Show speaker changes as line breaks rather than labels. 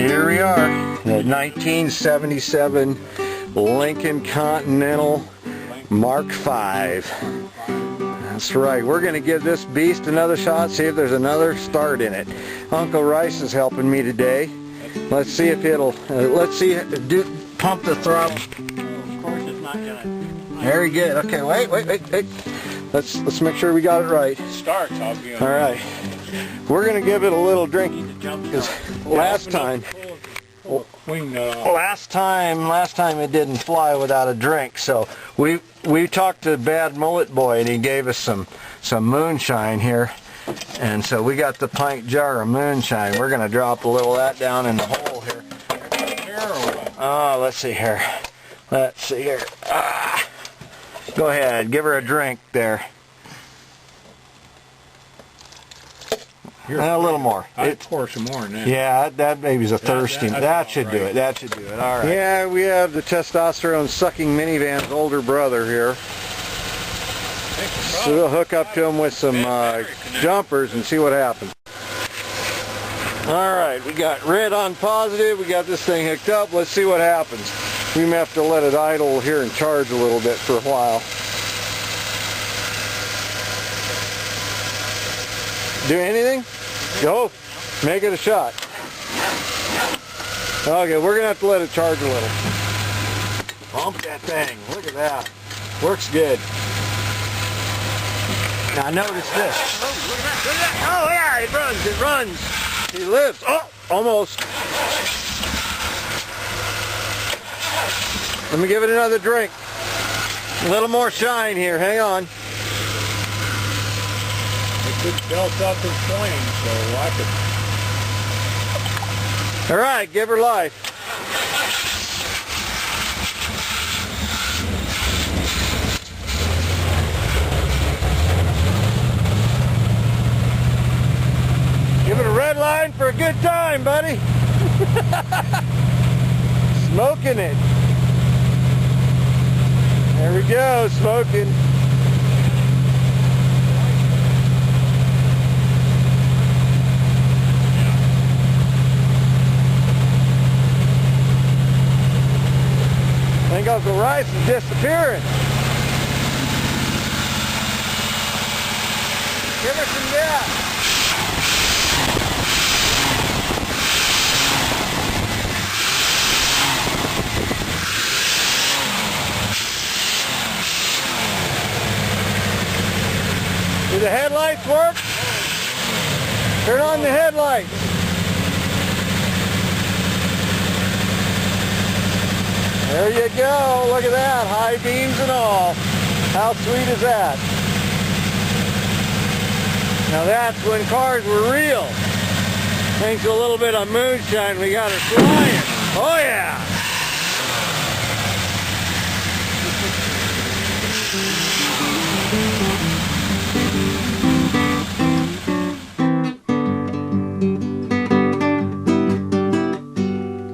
Here we are, the 1977 Lincoln Continental Mark V. That's right, we're going to give this beast another shot, see if there's another start in it. Uncle Rice is helping me today. Let's see if it'll, pump the throttle. Of course it's not going to. Very good. Okay, wait. Let's make sure we got it right.
Starts, I'll be
all right. We're going to give it a little drink because last time it didn't fly without a drink. So we talked to Bad Mullet Boy and he gave us some moonshine here. And so we got the pint jar of moonshine. We're going to drop a little of that down in the hole here. Oh, let's see here. Go ahead, give her a drink there. A little more.
I'd pour some more in that.
Yeah, that baby's a thirsty. That should do it. That should do it. All right. Yeah, we have the testosterone sucking minivan's older brother here. So we'll hook up to him with some jumpers and see what happens. All right, we got red on positive. We got this thing hooked up. Let's see what happens. We may have to let it idle here and charge a little bit for a while. Do anything? Go. Make it a shot. Okay, we're going to have to let it charge a little. Pump that thing. Look at that. Works good. Now notice this. Oh, look at that. Look at that. Oh, yeah, it runs. It runs. He lives. Oh, almost. Let me give it another drink. A little more shine here. Hang on.
It's built up in flame, so watch it.
All right, give her life. Give it a red line for a good time, buddy. Smoking it. There we go, smoking. I think Uncle Rice is disappearing. Give her some gas. Do the headlights work? Turn on the headlights. There you go. Look at that. High beams and all. How sweet is that? Now that's when cars were real. Thanks to a little bit of moonshine, we got her flying. Oh yeah.